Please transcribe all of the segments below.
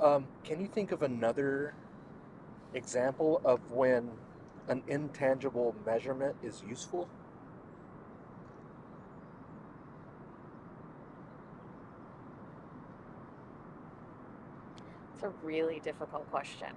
Can you think of another example of when an intangible measurement is useful? It's a really difficult question.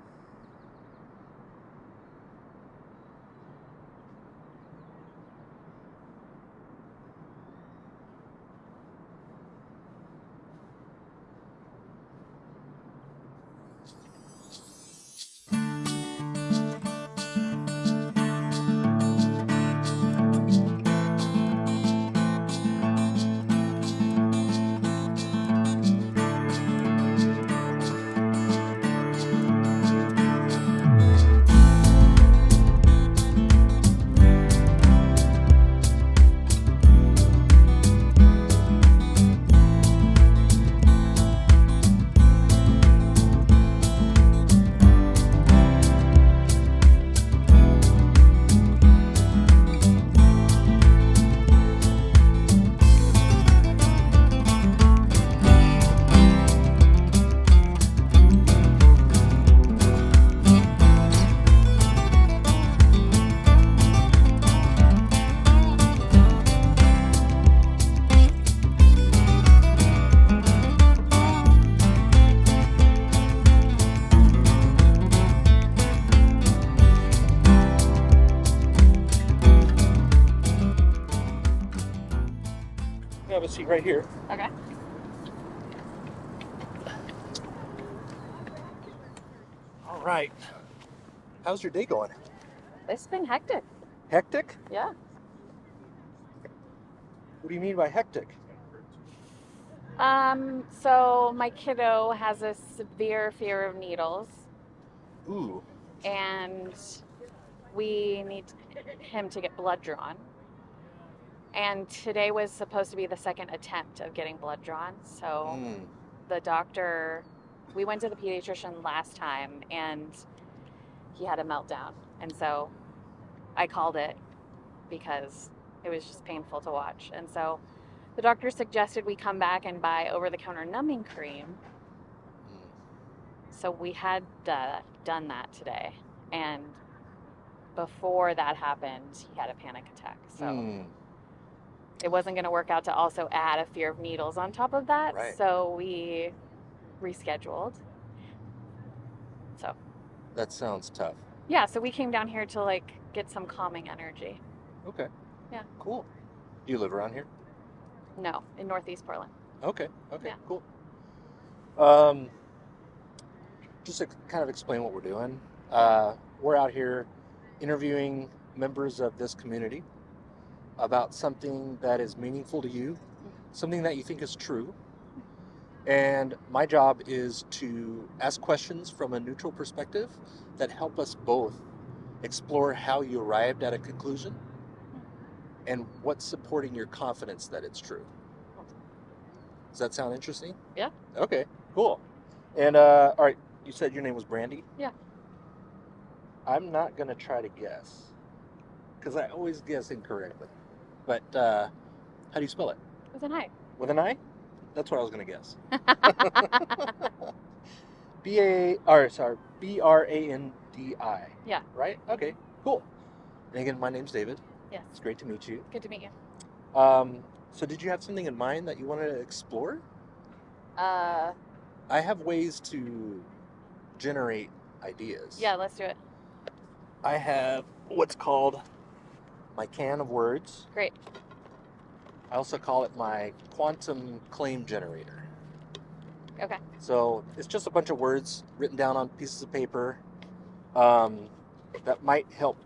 We have a seat right here. Okay. All right. How's your day going? It's been hectic. Hectic? Yeah. What do you mean by hectic? So my kiddo has a severe fear of needles, Ooh. and we need him to get blood drawn. And today was supposed to be the second attempt of getting blood drawn. So the doctor, we went to the pediatrician last time and he had a meltdown. And so I called it because it was just painful to watch. And so the doctor suggested we come back and buy over-the-counter numbing cream. So we had done that today. And before that happened, he had a panic attack. So it wasn't going to work out to also add a fear of needles on top of that. Right. So we rescheduled. So That sounds tough. yeah, so we came down here to like get some calming energy. Okay. Yeah. Cool. Do you live around here? No, in Northeast Portland. Okay. Yeah. Cool. Just to kind of explain what we're doing. We're out here interviewing members of this community about something that is meaningful to you, something that you think is true. And my job is to ask questions from a neutral perspective that help us both explore how you arrived at a conclusion and what's supporting your confidence that it's true. Does that sound interesting? Yeah. Okay, cool. And all right, you said your name was Brandi? Yeah. I'm not going to try to guess because I always guess incorrectly. But how do you spell it? With an I. With an I? That's what I was going to guess. B-R-A-N-D-I. Yeah. Right? Okay, cool. And again, my name's David. Yes. It's great to meet you. Good to meet you. So did you have something in mind that you wanted to explore? Uh, I have ways to generate ideas. yeah, let's do it. I have what's called my can of words. Great. I also call it my quantum claim generator. Okay. So it's just a bunch of words written down on pieces of paper that might help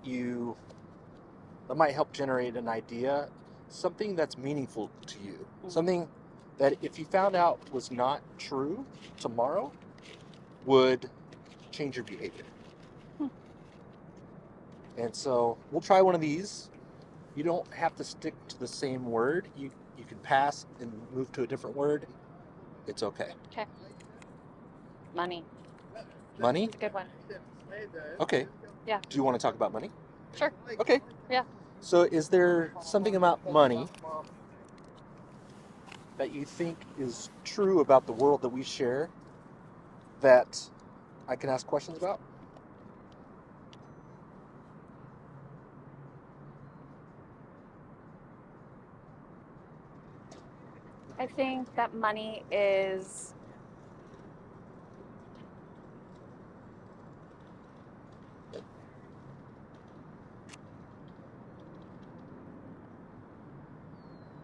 generate an idea, something that's meaningful to you, something that if you found out was not true tomorrow would change your behavior. And so we'll try one of these. You don't have to stick to the same word. You can pass and move to a different word. It's okay. Okay. Money. Money? It's a good one. Okay. Yeah. Do you want to talk about money? Sure. Okay. Yeah. So is there something about money that you think is true about the world that we share that I can ask questions about? I think that money is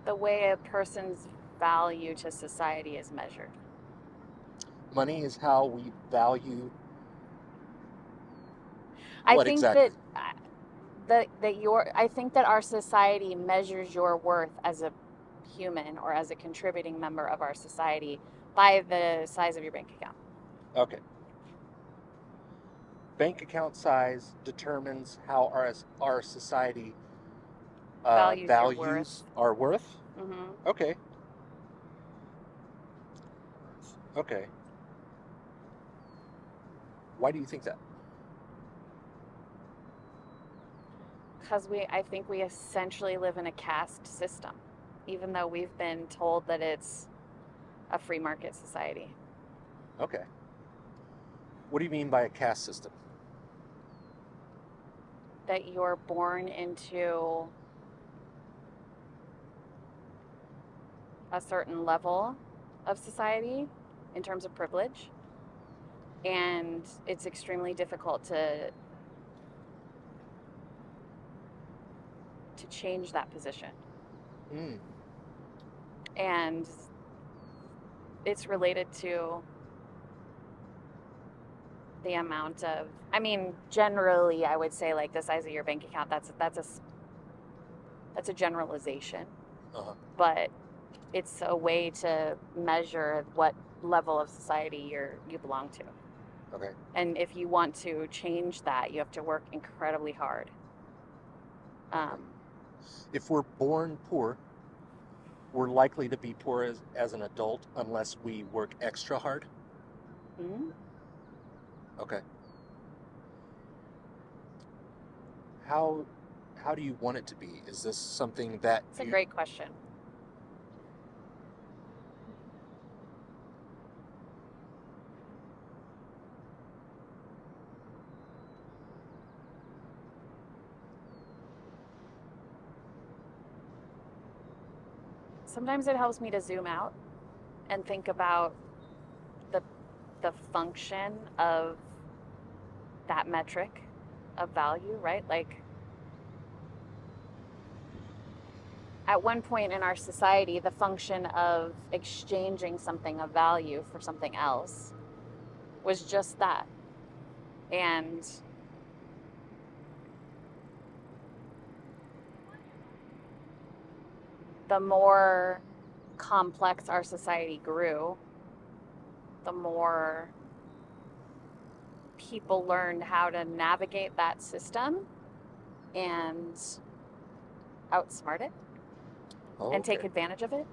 the way a person's value to society is measured. Money is how we value I what think exactly? I think that our society measures your worth as a human or as a contributing member of our society by the size of your bank account. Okay. Bank account size determines how our society Values your worth. values our worth. Mm-hmm. Okay. Okay. Why do you think that? Because I think we essentially live in a caste system, even though we've been told that it's a free market society. Okay. What do you mean by a caste system? That you're born into a certain level of society in terms of privilege, and it's extremely difficult to change that position. Mm. And it's related to the amount of, I mean, generally I would say like the size of your bank account, that's a generalization. Uh-huh. But it's a way to measure what level of society you belong to. Okay. And if you want to change that, you have to work incredibly hard. If we're born poor, we're likely to be poor as an adult unless we work extra hard. Mm-hmm. Okay. How do you want it to be? Is this something that It's a great question. Sometimes it helps me to zoom out and think about the function of that metric of value, right? Like at one point in our society, the function of exchanging something of value for something else was just that. And the more complex our society grew, the more people learned how to navigate that system and outsmart it and take advantage of it.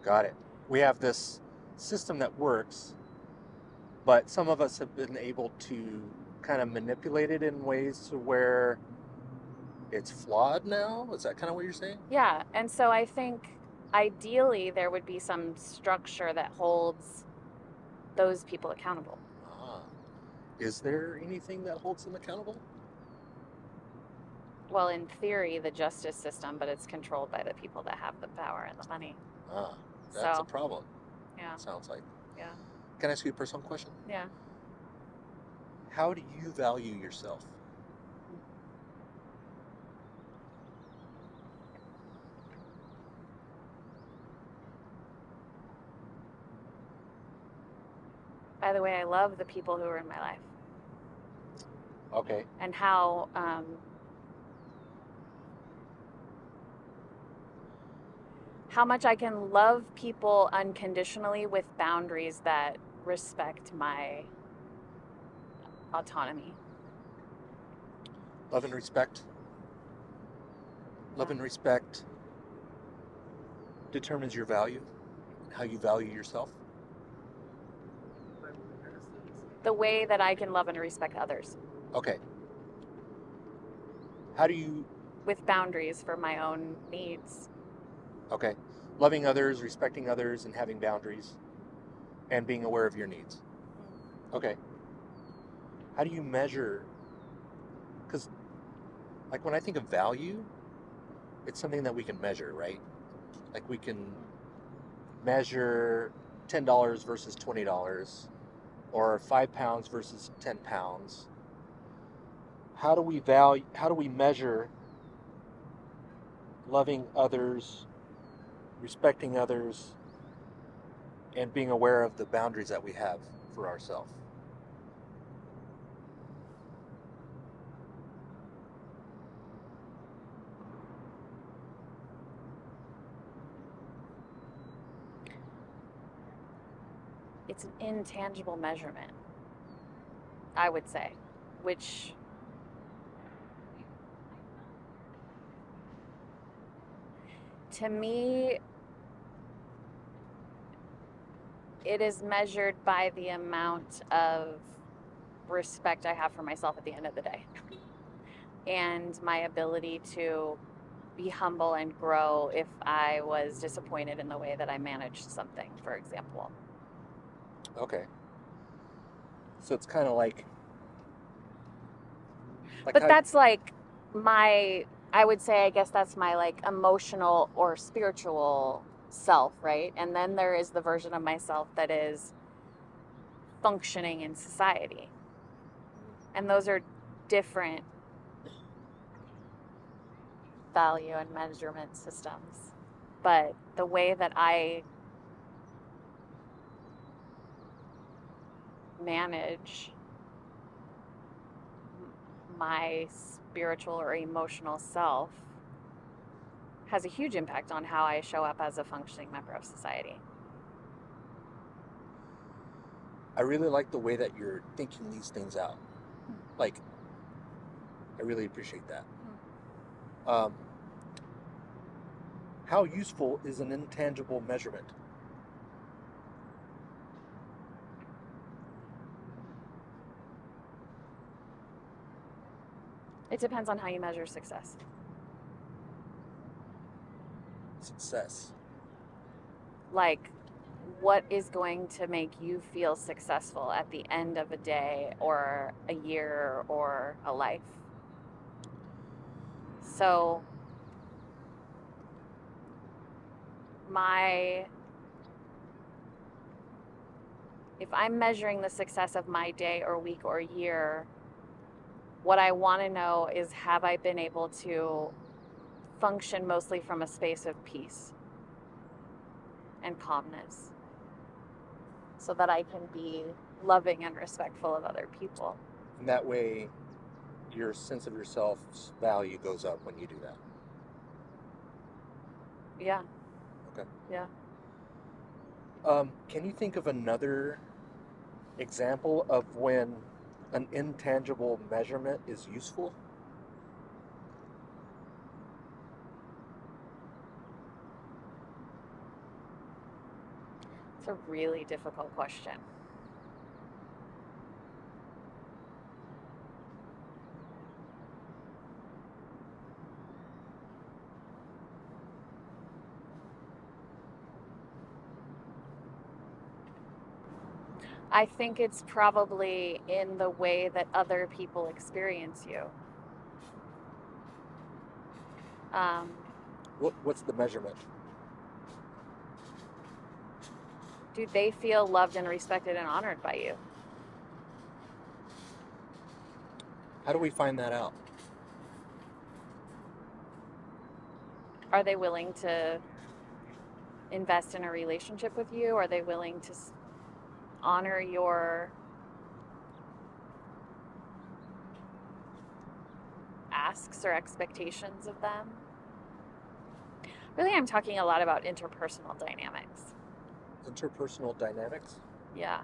Got it. We have this system that works, but some of us have been able to kind of manipulate it in ways to where it's flawed now. Is that kind of what you're saying? Yeah. And so I think ideally there would be some structure that holds those people accountable. Is there anything that holds them accountable? Well, in theory, the justice system, but it's controlled by the people that have the power and the money. That's a problem. Yeah. Sounds like. Yeah. Can I ask you a personal question? Yeah. How do you value yourself? By the way, I love the people who are in my life. Okay. And how much I can love people unconditionally with boundaries that respect my autonomy. Love and respect. Love and respect determines your value, how you value yourself. The way that I can love and respect others. Okay. How do you... With boundaries for my own needs. Okay. Loving others, respecting others, and having boundaries, and being aware of your needs. Okay. How do you measure? Because, like, when I think of value, it's something that we can measure, right? Like, we can measure $10 versus $20, or 5 pounds versus 10 pounds. How do we measure loving others, respecting others, and being aware of the boundaries that we have for ourselves? It's an intangible measurement, I would say, which to me, it is measured by the amount of respect I have for myself at the end of the day and my ability to be humble and grow if I was disappointed in the way that I managed something, for example. Okay. So it's kind of like but that's like I would say, I guess that's my like emotional or spiritual self, right? And then there is the version of myself that is functioning in society. And those are different value and measurement systems. But the way that I manage my spiritual or emotional self has a huge impact on how I show up as a functioning member of society. I really like the way that you're thinking these things out. Like, I really appreciate that. How useful is an intangible measurement? It depends on how you measure success. Success. Like, what is going to make you feel successful at the end of a day or a year or a life? So, if I'm measuring the success of my day or week or year, what I want to know is, have I been able to function mostly from a space of peace and calmness so that I can be loving and respectful of other people? And that way, your sense of yourself's value goes up when you do that. Yeah. Okay. Yeah. Can you think of another example of when an intangible measurement is useful? It's a really difficult question. I think it's probably in the way that other people experience you. What's the measurement? Do they feel loved and respected and honored by you? How do we find that out? Are they willing to invest in a relationship with you? Are they willing to honor your asks or expectations of them? Really, I'm talking a lot about interpersonal dynamics. Interpersonal dynamics? Yeah.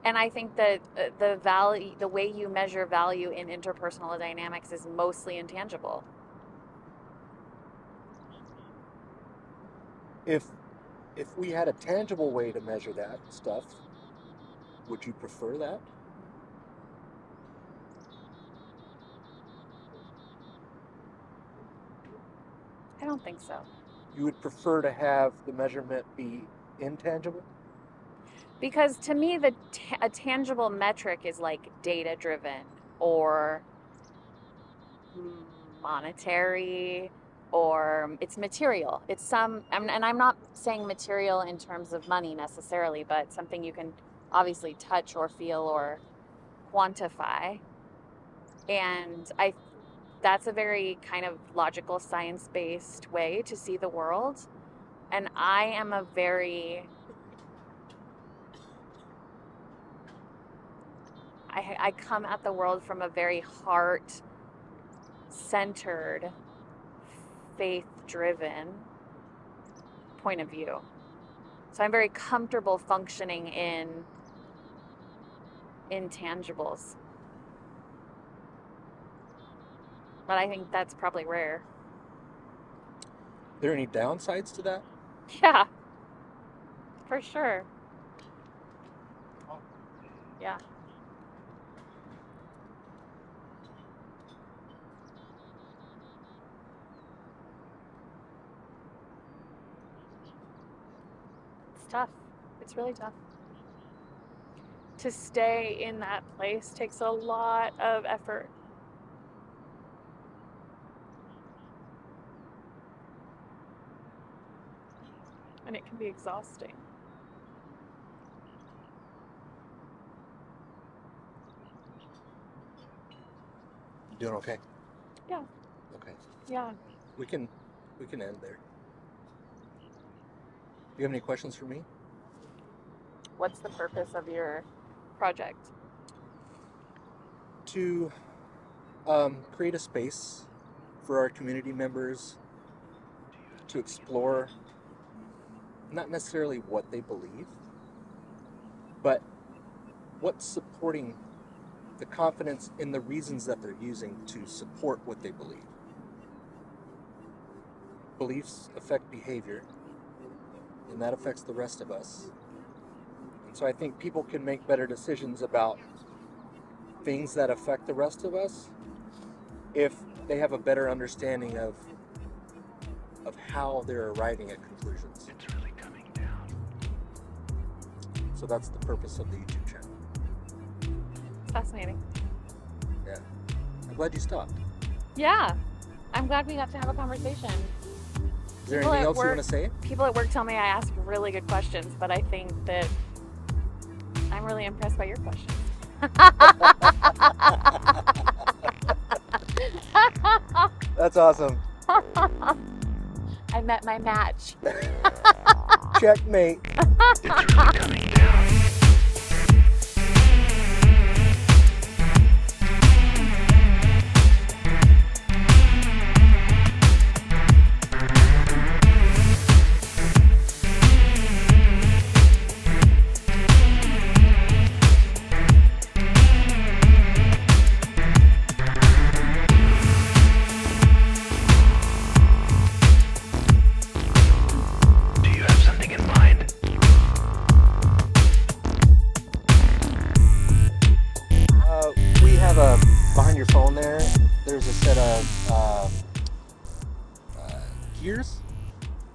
And I think that the way you measure value in interpersonal dynamics is mostly intangible. If we had a tangible way to measure that stuff, would you prefer that? I don't think so. You would prefer to have the measurement be intangible? Because to me, a tangible metric is like data driven or monetary, or it's material. It's and I'm not saying material in terms of money necessarily, but something you can obviously touch or feel or quantify. And that's a very kind of logical, science-based way to see the world. And I am I come at the world from a very heart-centered, faith-driven point of view. So I'm very comfortable functioning in intangibles. But I think that's probably rare. Are there any downsides to that? Yeah, for sure. Yeah. It's tough. It's really tough. To stay in that place takes a lot of effort. And it can be exhausting. You doing okay? Yeah. Okay. Yeah. We can end there. Do you have any questions for me? What's the purpose of your project? To create a space for our community members to explore not necessarily what they believe, but what's supporting the confidence in the reasons that they're using to support what they believe. Beliefs affect behavior, and that affects the rest of us. And so I think people can make better decisions about things that affect the rest of us if they have a better understanding of how they're arriving at conclusions. It's really coming down. So that's the purpose of the YouTube channel. It's fascinating. Yeah. I'm glad you stopped. Yeah. I'm glad we got to have a conversation. Is there anything else you want to say? People at work tell me I ask really good questions, but I think that I'm really impressed by your questions. That's awesome. I met my match. Checkmate. It's really coming down. Do you have something in mind? We have behind your phone there's a set of gears.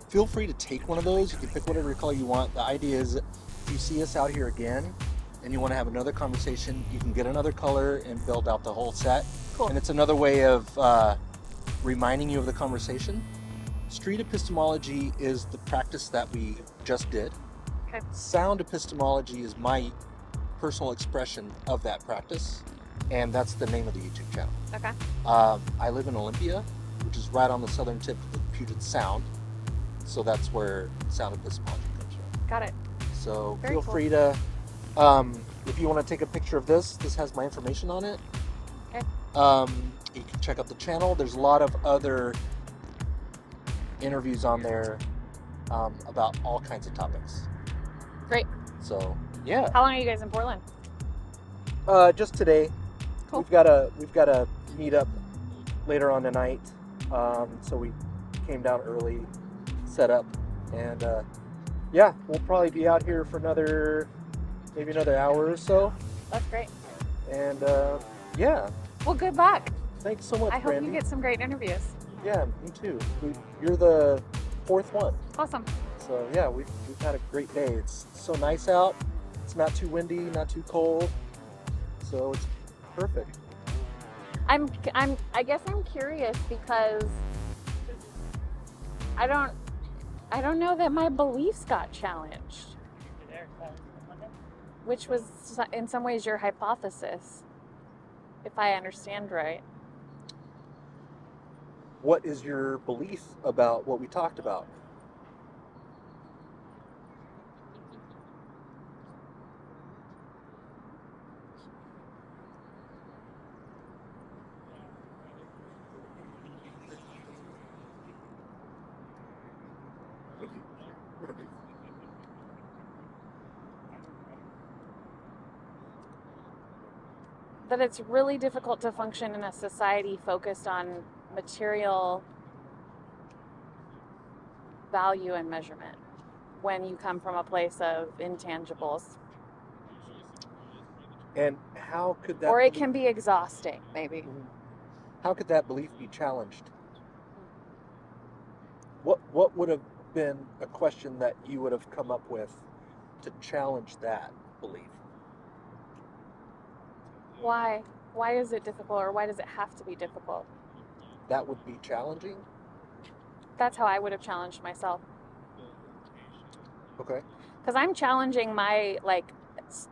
Feel free to take one of those. You can pick whatever color you want. The idea is if you see us out here again and you want to have another conversation, you can get another color and build out the whole set. Cool. And it's another way of reminding you of the conversation. Street epistemology is the practice that we just did. Okay. Sound epistemology is my personal expression of that practice, and that's the name of the YouTube channel. Okay. I live in Olympia, which is right on the southern tip of the Puget Sound, so that's where sound epistemology comes from. Got it. So Very feel cool. free to, if you want to take a picture of this has my information on it. Okay. You can check out the channel. There's a lot of other interviews on there about all kinds of topics. Great. So yeah, How long are you guys in Portland? just today. Cool. We've got a meet up later on tonight. So we came down early, set up, and yeah, we'll probably be out here for maybe another hour or so. That's great. And yeah, Well, good luck. thanks so much, I hope Brandi. you get some great interviews. Yeah, me too. You're the fourth one. Awesome. So yeah, we've had a great day. It's so nice out. It's not too windy, not too cold, so it's perfect. I guess I'm curious because I don't know that my beliefs got challenged, which was in some ways your hypothesis, if I understand right. What is your belief about what we talked about? That it's really difficult to function in a society focused on material value and measurement when you come from a place of intangibles. And how could that Or it can be exhausting, maybe. How could that belief be challenged? What would have been a question that you would have come up with to challenge that belief? Why? Why is it difficult, or why does it have to be difficult? That would be challenging? That's how I would have challenged myself. Okay. Because I'm challenging my,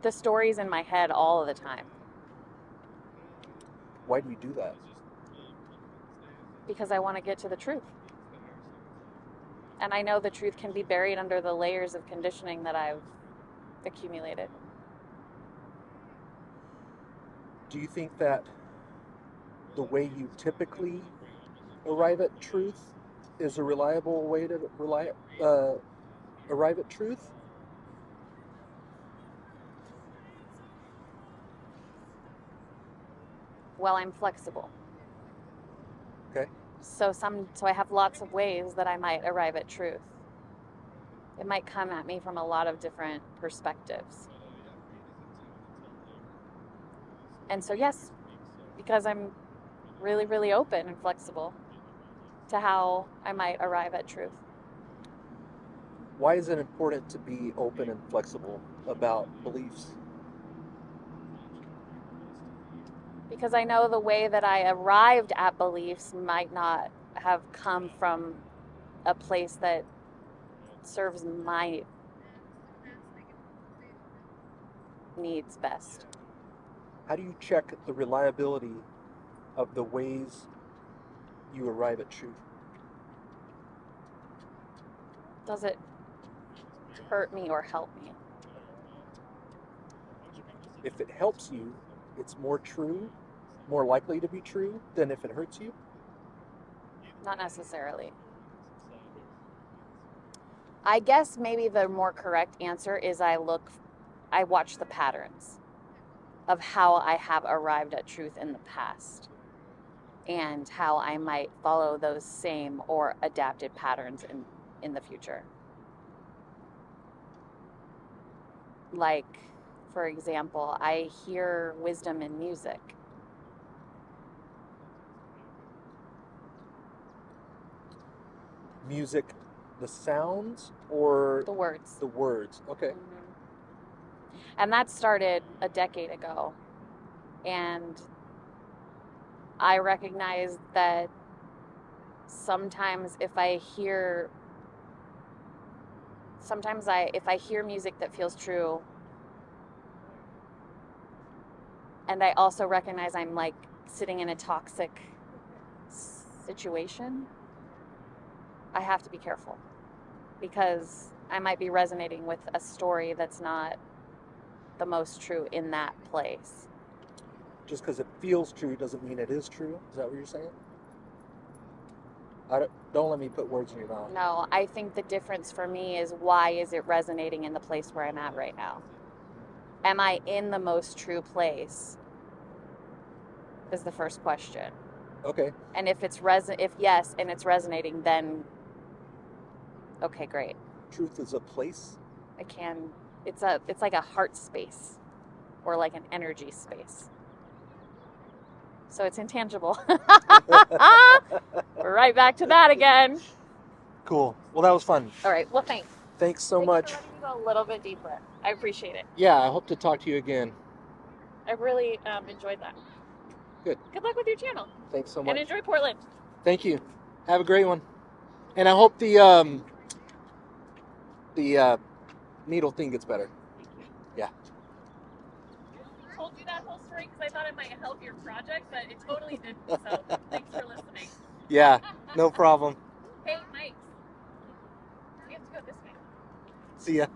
the stories in my head all of the time. Why do you do that? Because I want to get to the truth. And I know the truth can be buried under the layers of conditioning that I've accumulated. Do you think that the way you typically arrive at truth is a reliable way to arrive at truth? Well, I'm flexible. Okay. So I have lots of ways that I might arrive at truth. It might come at me from a lot of different perspectives. And so yes, because I'm really, really open and flexible to how I might arrive at truth. Why is it important to be open and flexible about beliefs? Because I know the way that I arrived at beliefs might not have come from a place that serves my needs best. How do you check the reliability of the ways you arrive at truth? Does it hurt me or help me? If it helps you, it's more true, more likely to be true than if it hurts you? Not necessarily. I guess maybe the more correct answer is I watch the patterns of how I have arrived at truth in the past and how I might follow those same or adapted patterns in the future. Like, for example, I hear wisdom in music. Music, the sounds or The words. the words? Okay. Mm-hmm. And that started a decade ago. And I recognize that sometimes if I hear music that feels true, and I also recognize I'm like sitting in a toxic situation, I have to be careful because I might be resonating with a story that's not the most true in that place. Just because it feels true doesn't mean it is true? Is that what you're saying? Don't let me put words in your mouth. No, I think the difference for me is why is it resonating in the place where I'm at right now? Am I in the most true place? Is the first question. Okay. And if yes, and it's resonating, then okay, great. Truth is a place? It's like a heart space or like an energy space. So it's intangible. We're right back to that again. Cool. Well, that was fun. All right. Well, thanks. Thanks so much. For letting me go a little bit deeper. I appreciate it. Yeah, I hope to talk to you again. I really enjoyed that. Good. Good luck with your channel. Thanks so much. And enjoy Portland. Thank you. Have a great one. And I hope the needle thing gets better. Yeah. I told you that whole story because I thought it might help your project, but it totally didn't. So thanks for listening. Yeah, no problem. Hey, Mike. We have to go this way. See ya.